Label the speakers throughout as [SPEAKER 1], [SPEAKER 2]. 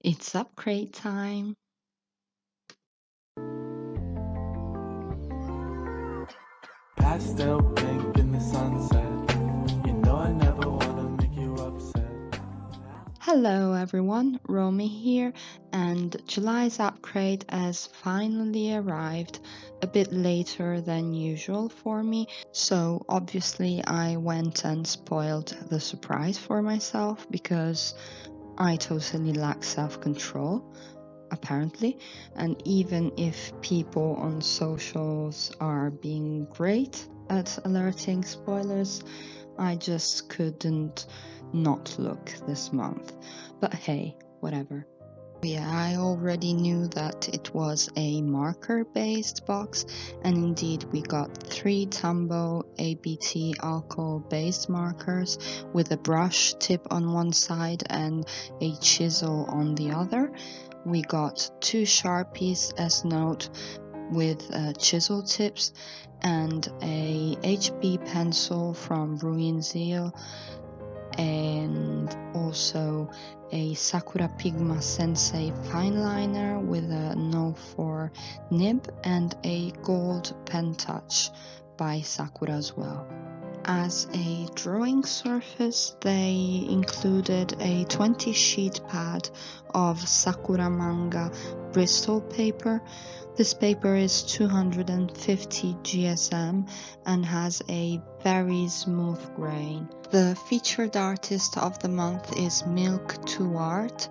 [SPEAKER 1] It's Upcrate time.
[SPEAKER 2] Pastel pink in the sunset. You know I never wanna make you upset.
[SPEAKER 1] Hello everyone, Romy here, and July's Upcrate has finally arrived a bit later than usual for me, so obviously I went and spoiled the surprise for myself because I totally lack self-control, apparently, and even if people on socials are being great at alerting spoilers, I just couldn't not look this month. But hey, whatever. Yeah, I already knew that it was a marker-based box, and indeed we got 3 Tombow ABT alcohol-based markers with a brush tip on one side and a chisel on the other. We got 2 Sharpies S-Note with chisel tips and a HB pencil from youìll, and also a Sakura Pigma Sensei fine liner with a No 4 nib and a gold pen touch by Sakura as well. As a drawing surface, they included a 20 sheet pad of Sakura manga Bristol paper. This paper is 250 GSM and has a very smooth grain. The featured artist of the month is Milk2Art,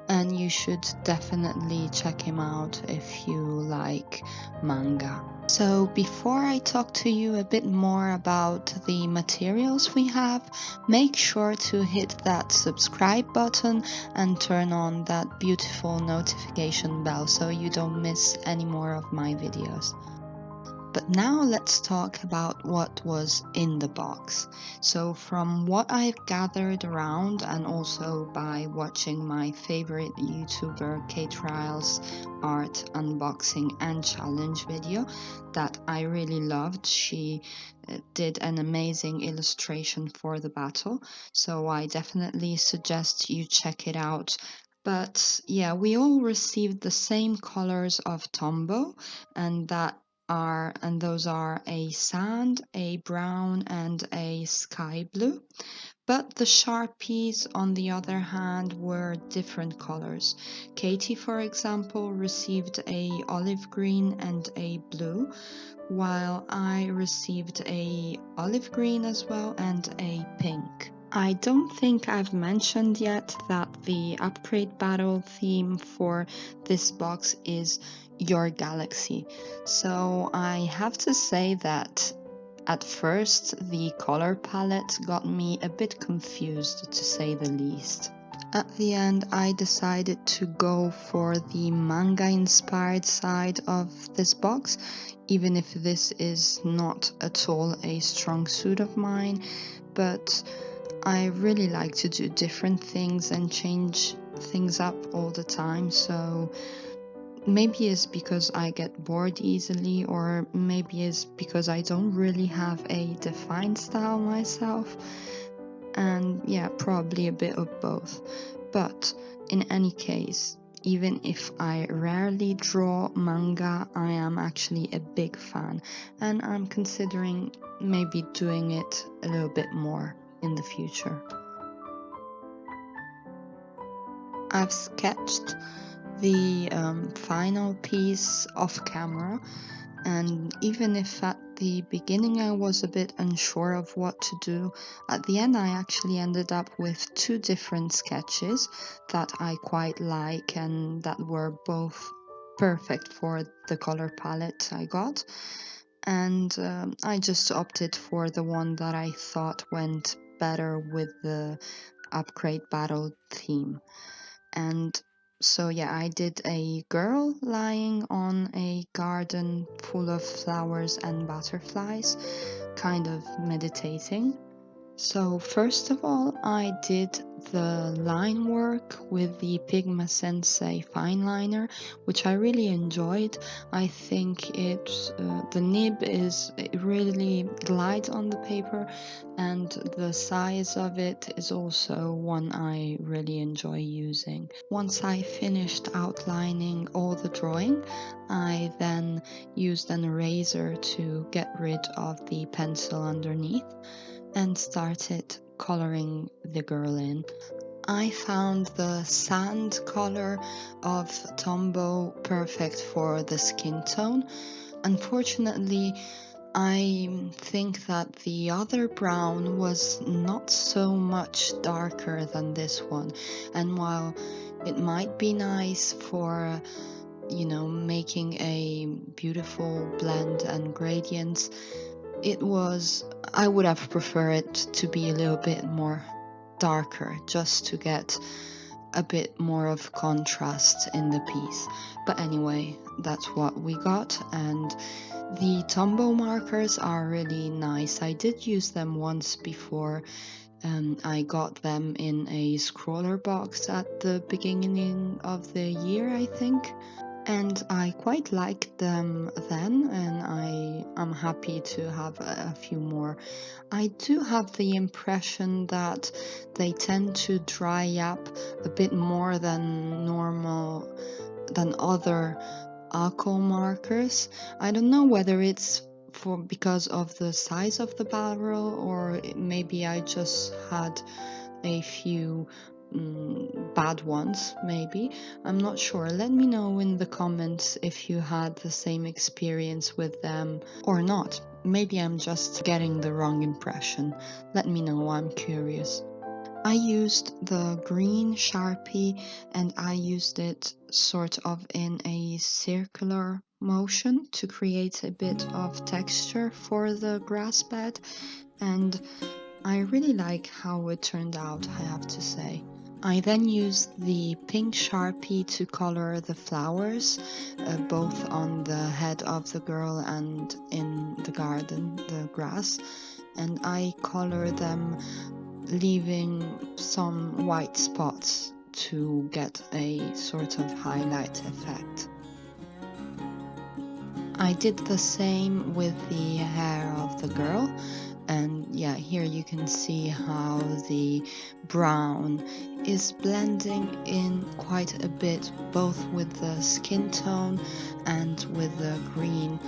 [SPEAKER 1] and you should definitely check him out if you like manga. So before I talk to you a bit more about the materials we have, make sure to hit that subscribe button and turn on that beautiful notification bell so you don't miss any more of my videos. But now let's talk about what was in the box. So from what I've gathered around and also by watching my favorite YouTuber K-Trial's art unboxing and challenge video that I really loved, she did an amazing illustration for the battle, so I definitely suggest you check it out. But yeah, we all received the same colors of Tombow, and those are a sand, a brown, and a sky blue. But the Sharpies, on the other hand, were different colors. Katie, for example, received a olive green and a blue, while I received a olive green as well and a pink. I don't think I've mentioned yet that the Upcrate Battle theme for this box is Your Galaxy. So I have to say that at first the color palette got me a bit confused, to say the least. At the end, I decided to go for the manga-inspired side of this box, even if this is not at all a strong suit of mine, but I really like to do different things and change things up all the time, so maybe it's because I get bored easily, or maybe it's because I don't really have a defined style myself, and yeah, probably a bit of both. But in any case, even if I rarely draw manga, I am actually a big fan, and I'm considering maybe doing it a little bit more in the future. I've sketched the final piece off camera, and even if at the beginning I was a bit unsure of what to do, at the end I actually ended up with 2 different sketches that I quite like and that were both perfect for the color palette I got, and I just opted for the one that I thought went better with the Upcrate Battle theme. And so yeah, I did a girl lying on a garden full of flowers and butterflies, kind of meditating. So first of all, I did the line work with the Pigma Sensei fine liner, which I really enjoyed. I think the nib it really glides on the paper, and the size of it is also one I really enjoy using. Once I finished outlining all the drawing, I then used an eraser to get rid of the pencil underneath and started coloring the girl in. I found the sand color of Tombow perfect for the skin tone. Unfortunately, I think that the other brown was not so much darker than this one, and while it might be nice for making a beautiful blend and gradients, I would have preferred it to be a little bit more darker, just to get a bit more of contrast in the piece. But anyway, that's what we got, and the Tombow markers are really nice. I did use them once before. I got them in a scroller box at the beginning of the year, I think. And I quite liked them then, and I'm happy to have a few more. I do have the impression that they tend to dry up a bit more than normal, than other alcohol markers. I don't know whether it's because of the size of the barrel, or maybe I just had a few bad ones, maybe. I'm not sure. Let me know in the comments if you had the same experience with them or not. Maybe I'm just getting the wrong impression. Let me know, I'm curious. I used the green Sharpie, and I used it sort of in a circular motion to create a bit of texture for the grass bed, and I really like how it turned out, I have to say. I then used the pink Sharpie to color the flowers, both on the head of the girl and in the garden, the grass, and I colored them, leaving some white spots to get a sort of highlight effect. I did the same with the hair of the girl, and yeah, here you can see how the brown is blending in quite a bit, both with the skin tone and with the green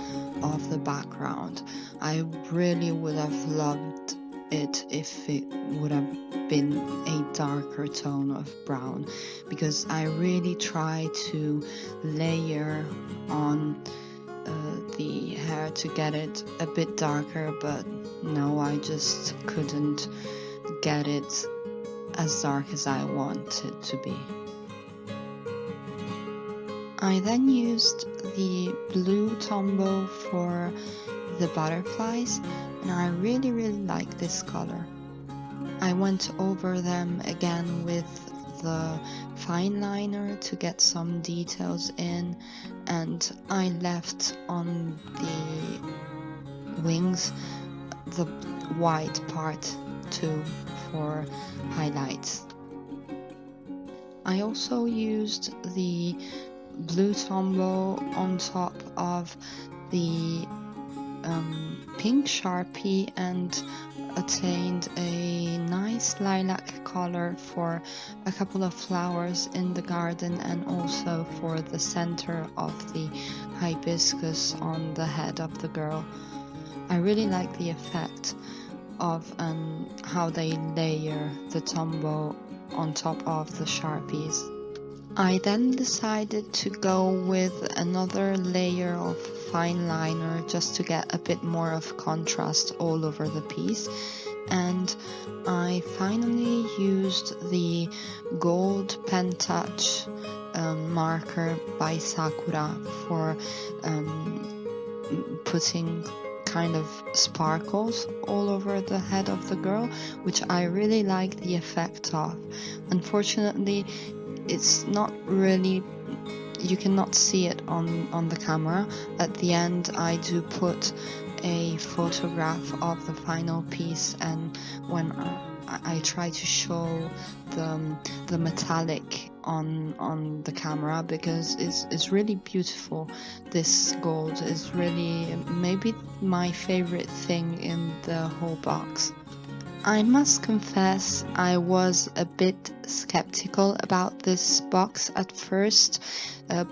[SPEAKER 1] of the background. I really would have loved it if it would have been a darker tone of brown, because I really try to layer on the hair to get it a bit darker, but no, I just couldn't get it as dark as I want it to be. I then used the blue Tombow for the butterflies, and I really like this color. I went over them again with the fine liner to get some details in, and I left on the wings the white part too for highlights. I also used the blue Tombow on top of the pink Sharpie and attained a nice lilac color for a couple of flowers in the garden, and also for the center of the hibiscus on the head of the girl. I really like the effect of how they layer the Tombow on top of the Sharpies. I then decided to go with another layer of fine liner just to get a bit more of contrast all over the piece, and I finally used the gold pen touch marker by Sakura for putting kind of sparkles all over the head of the girl, which I really like the effect of. Unfortunately, it's not really, you cannot see it on the camera. At the end I do put a photograph of the final piece, and when I try to show the metallic on the camera, because it's really beautiful. This gold is really maybe my favorite thing in the whole box. I must confess I was a bit skeptical about this box at first,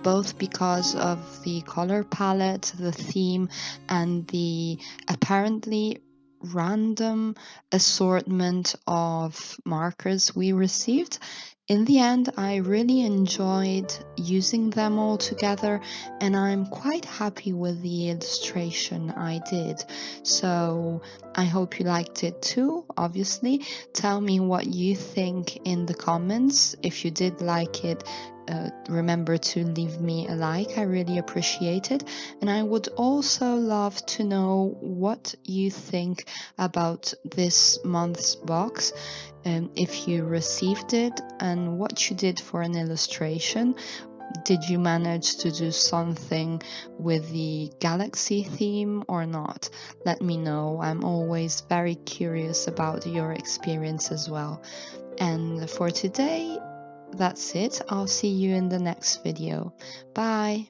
[SPEAKER 1] both because of the color palette, the theme, and the apparently random assortment of markers we received. In the end, I really enjoyed using them all together, and I'm quite happy with the illustration I did. So I hope you liked it too, obviously. Tell me what you think in the comments. If you did like it, remember to leave me a like. I really appreciate it. And I would also love to know what you think about this month's box, if you received it, and what you did for an illustration. Did you manage to do something with the galaxy theme or not? Let me know. I'm always very curious about your experience as well. And for today, that's it. I'll see you in the next video. Bye!